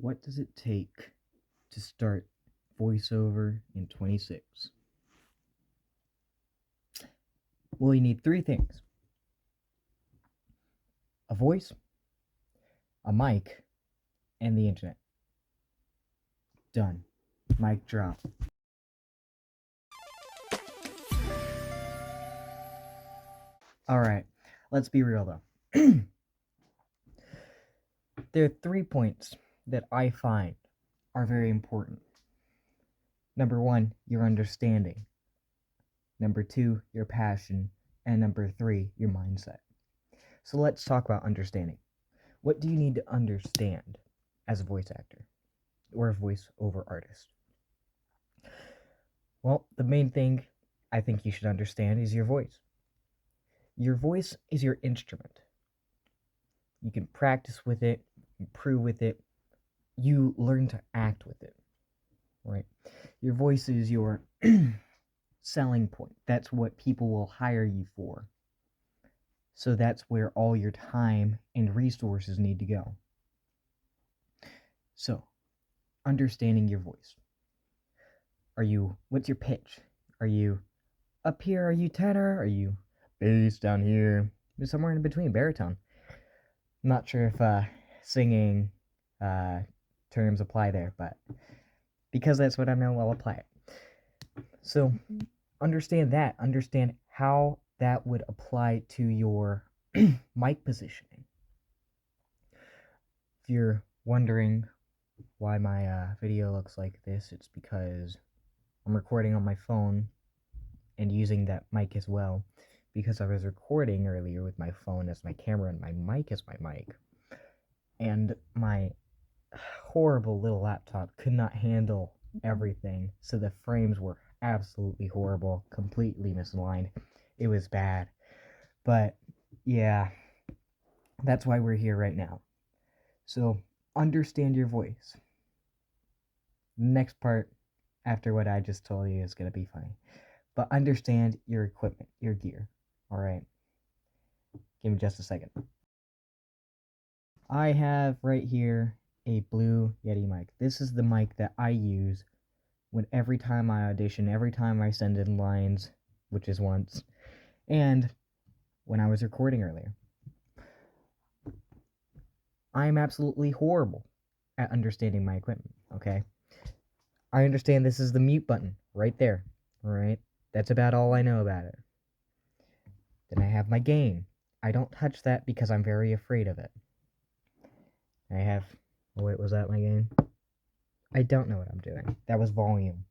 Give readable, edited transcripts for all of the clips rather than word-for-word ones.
What does it take to start voiceover in 26? Well, you need three things: a voice, a mic, and the internet. Done. Mic drop. Alright, let's be real though. There are 3 points that I find are very important. Number 1, your understanding. Number 2, your passion. And number 3, your mindset. So let's talk about understanding. What do you need to understand as a voice actor or a voiceover artist? Well, the main thing I think you should understand is your voice. Your voice is your instrument. You can practice with it, improve with it, you learn to act with it, right? Your voice is your selling point. That's what people will hire you for. So that's where all your time and resources need to go. So, understanding your voice. What's your pitch? Are you up here? Are you tenor? Are you bass down here? Somewhere in between, baritone. I'm not sure if singing terms apply there, but because that's what I know, I'll apply it. So, understand that. Understand how that would apply to your mic positioning. If you're wondering why my video looks like this, it's because I'm recording on my phone and using that mic as well, because I was recording earlier with my phone as my camera and my mic as my mic, and my horrible little laptop could not handle everything, so the frames were absolutely horrible, completely misaligned. It was bad. But yeah, that's why we're here right now. So understand your voice. Next part after what I just told you is going to be funny. But understand your equipment, your gear. Alright. Give me just a second. I have right here a Blue Yeti mic. This is the mic that I use every time I audition, every time I send in lines, which is once, and when I was recording earlier. I'm absolutely horrible at understanding my equipment, okay? I understand this is the mute button right there, alright? That's about all I know about it. Then I have my gain. I don't touch that because I'm very afraid of it. I have... Oh wait, was that my gain? I don't know what I'm doing. That was volume.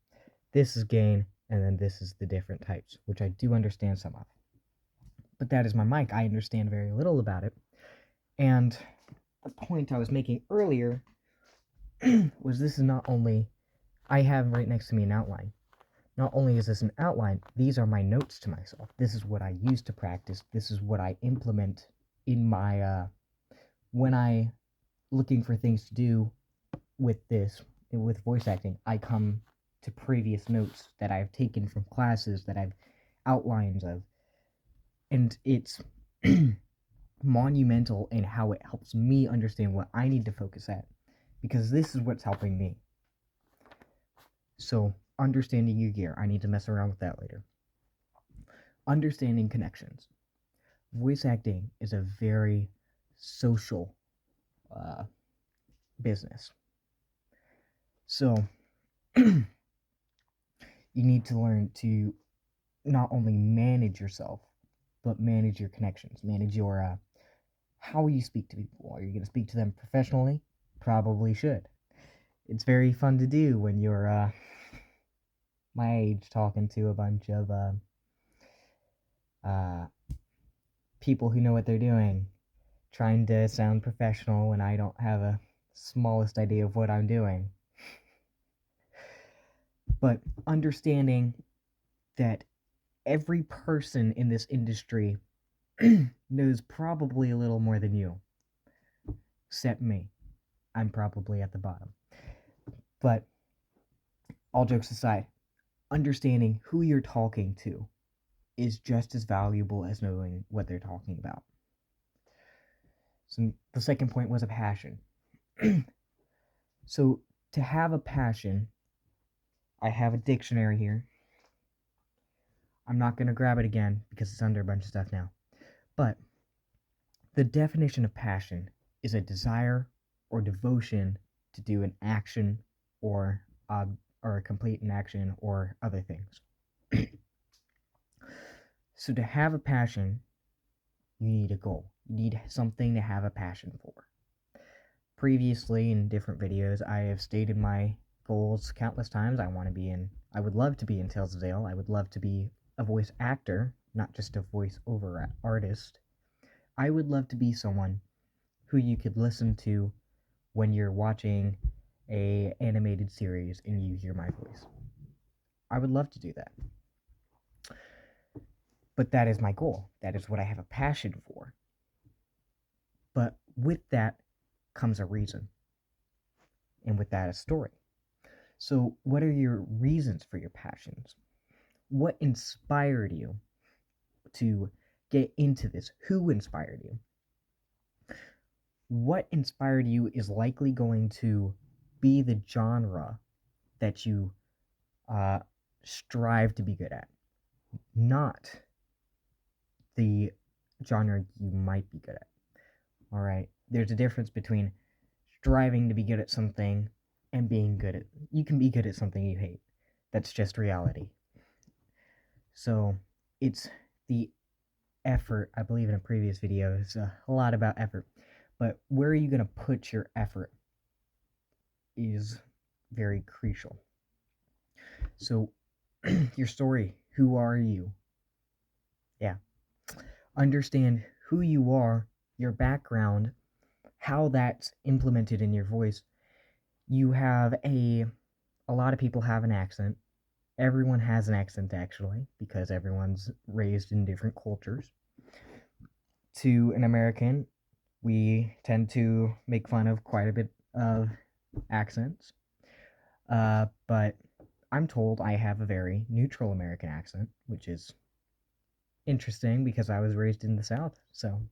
This is gain, and then this is the different types, which I do understand some of. But that is my mic. I understand very little about it. And the point I was making earlier was this is not only... I have right next to me an outline. Not only is this an outline, these are my notes to myself. This is what I use to practice. This is what I implement in my, when I looking for things to do with voice acting. I come to previous notes that I've taken from classes that I've outlines of. And it's monumental in how it helps me understand what I need to focus at. Because this is what's helping me. So, understanding your gear. I need to mess around with that later. Understanding connections. Voice acting is a very social business. So, you need to learn to not only manage yourself, but manage your connections. Manage your, how you speak to people. Are you going to speak to them professionally? Probably should. It's very fun to do when you're, my age, talking to a bunch of people who know what they're doing, trying to sound professional when I don't have a smallest idea of what I'm doing. But understanding that every person in this industry knows probably a little more than you, except me. I'm probably at the bottom. But all jokes aside, understanding who you're talking to is just as valuable as knowing what they're talking about. So the second point was a passion. So, to have a passion, I have a dictionary here. I'm not going to grab it again because it's under a bunch of stuff now. But the definition of passion is a desire or devotion to do an action or complete an action or other things. So to have a passion, you need a goal. You need something to have a passion for. Previously, in different videos, I have stated my goals countless times. I would love to be in Tales of Zale. I would love to be a voice actor, not just a voice-over artist. I would love to be someone who you could listen to when you're watching a animated series and you hear my voice. I would love to do that. But that is my goal. That is what I have a passion for. But with that comes a reason. And with that, a story. So, what are your reasons for your passions? What inspired you to get into this? Who inspired you? What inspired you is likely going to be the genre that you strive to be good at, not the genre you might be good at. All right, there's a difference between striving to be good at something and being good at. You can be good at something you hate. That's just reality. So it's the effort. I believe in a previous video, it's a lot about effort. But where are you going to put your effort is very crucial. So, your story. Who are you? Yeah. Understand who you are, your background, how that's implemented in your voice. You have a lot of people have an accent. Everyone has an accent, actually, because everyone's raised in different cultures. To an American, we tend to make fun of quite a bit of accents. But I'm told I have a very neutral American accent, which is interesting because I was raised in the South. So,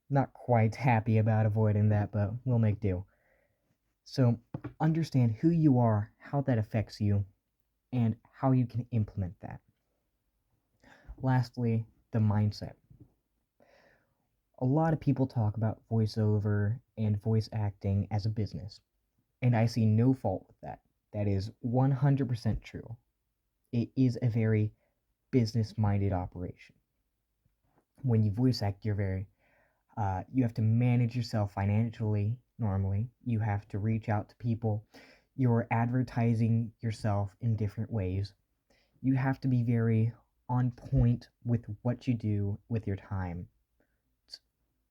not quite happy about avoiding that, but we'll make do. So, understand who you are, how that affects you, and how you can implement that. Lastly, the mindset. A lot of people talk about voiceover and voice acting as a business, and I see no fault with that. That is 100% true. It is a very business-minded operation. When you voice act, you have to manage yourself financially. Normally, you have to reach out to people. You're advertising yourself in different ways. You have to be very on point with what you do with your time.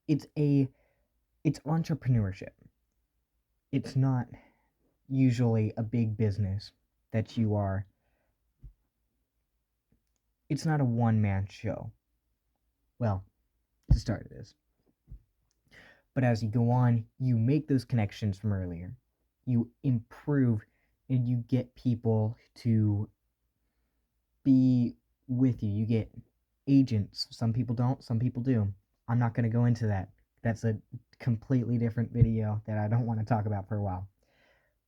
It's entrepreneurship. It's not usually a big business that you are. It's not a one-man show. Well, to start it is. But as you go on, you make those connections from earlier. You improve and you get people to be with you. You get agents. Some people don't, some people do. I'm not going to go into that. That's a completely different video that I don't want to talk about for a while.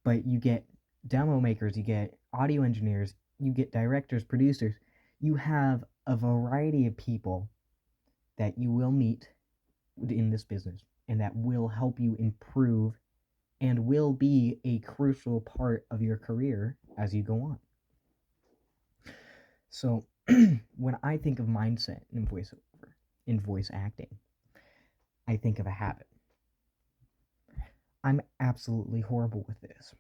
But you get demo makers, you get audio engineers, you get directors, producers. You have a variety of people that you will meet in this business and that will help you improve and will be a crucial part of your career as you go on. So when I think of mindset in voiceover, in voice acting, I think of a habit. I'm absolutely horrible with this.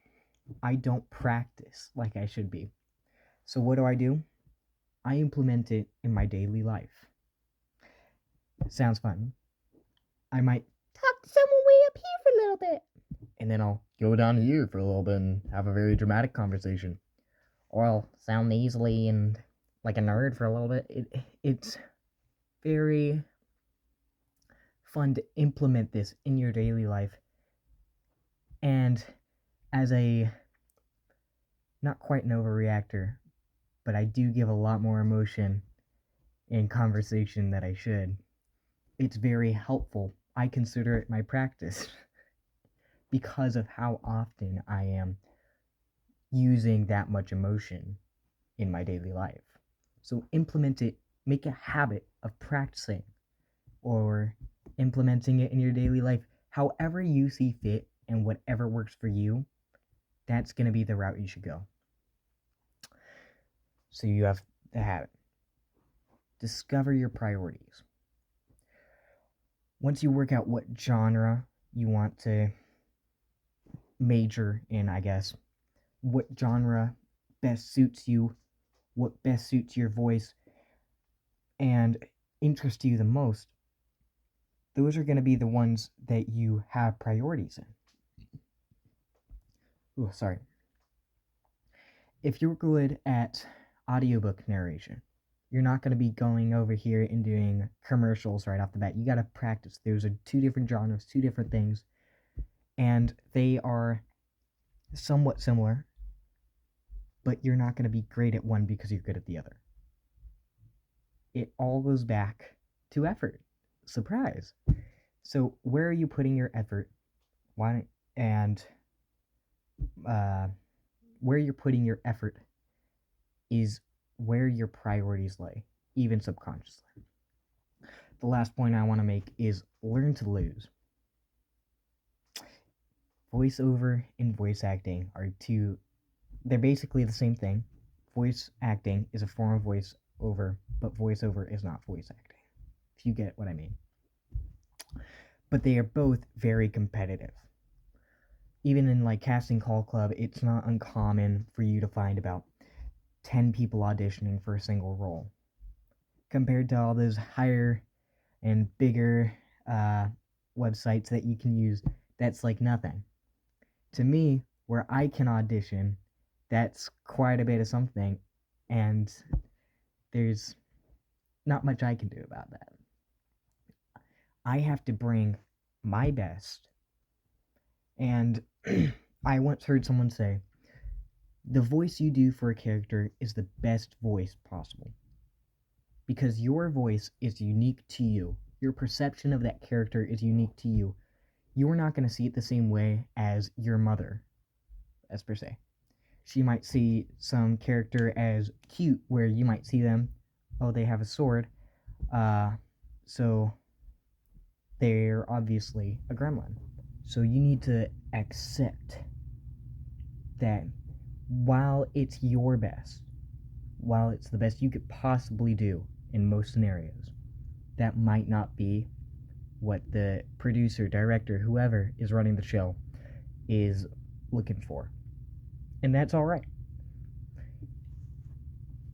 I don't practice like I should be. So what do? I implement it in my daily life. Sounds fun. I might talk to someone way up here for a little bit, and then I'll go down here for a little bit and have a very dramatic conversation. Or I'll sound nasally and like a nerd for a little bit. It's very fun to implement this in your daily life. And as a not quite an overreactor, but I do give a lot more emotion in conversation than I should. It's very helpful. I consider it my practice. because of how often I am using that much emotion in my daily life. So implement it, make a habit of practicing or implementing it in your daily life however you see fit and whatever works for you. That's going to be the route you should go. So you have the habit. Discover your priorities. Once you work out what genre you want to major in, I guess, what genre best suits you, what best suits your voice, and interests you the most, those are going to be the ones that you have priorities in. Oh, sorry. If you're good at audiobook narration, you're not going to be going over here and doing commercials right off the bat. You got to practice. Those are two different genres, two different things, and they are somewhat similar, but you're not going to be great at one because you're good at the other. It all goes back to effort. Surprise. So where are you putting your effort? Why and where you're putting your effort is where your priorities lay, even subconsciously. The last point I want to make is learn to lose. Voiceover and voice acting are they're basically the same thing. Voice acting is a form of voiceover, but voiceover is not voice acting, if you get what I mean. But they are both very competitive. Even in like Casting Call Club, it's not uncommon for you to find about 10 people auditioning for a single role. Compared to all those higher and bigger websites that you can use, that's like nothing. To me, where I can audition, that's quite a bit of something, and there's not much I can do about that. I have to bring my best. And I once heard someone say, the voice you do for a character is the best voice possible. Because your voice is unique to you. Your perception of that character is unique to you. You're not going to see it the same way as your mother, as per se. She might see some character as cute, where you might see them, oh, they have a sword, so they're obviously a gremlin. So you need to accept that while it's your best, while it's the best you could possibly do in most scenarios, that might not be what the producer, director, whoever is running the show is looking for. And that's all right.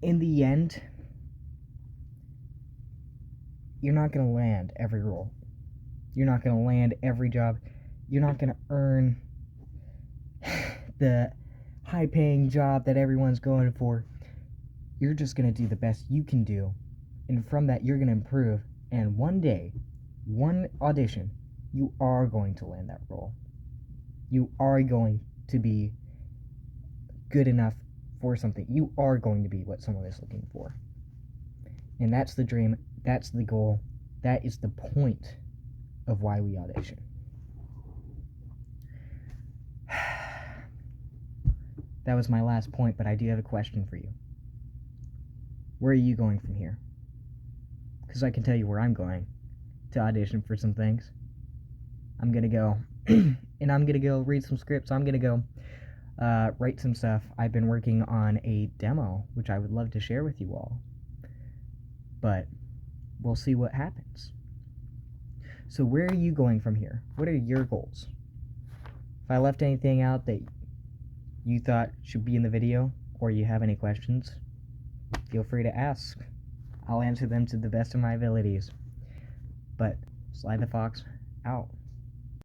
In the end, you're not going to land every role. You're not going to land every job. You're not going to earn the high-paying job that everyone's going for. You're just going to do the best you can do. And from that, you're going to improve. And one day, one audition, you are going to land that role. You are going to be good enough for something. You are going to be what someone is looking for. And that's the dream. That's the goal. That is the point of why we audition. That was my last point, but I do have a question for you. Where are you going from here? Because I can tell you where I'm going to audition for some things. I'm going to go, and I'm going to go read some scripts. I'm going to go write some stuff. I've been working on a demo, which I would love to share with you all. But we'll see what happens. So where are you going from here? What are your goals? If I left anything out that you thought should be in the video, or you have any questions, feel free to ask. I'll answer them to the best of my abilities. But Sly the Fox, out.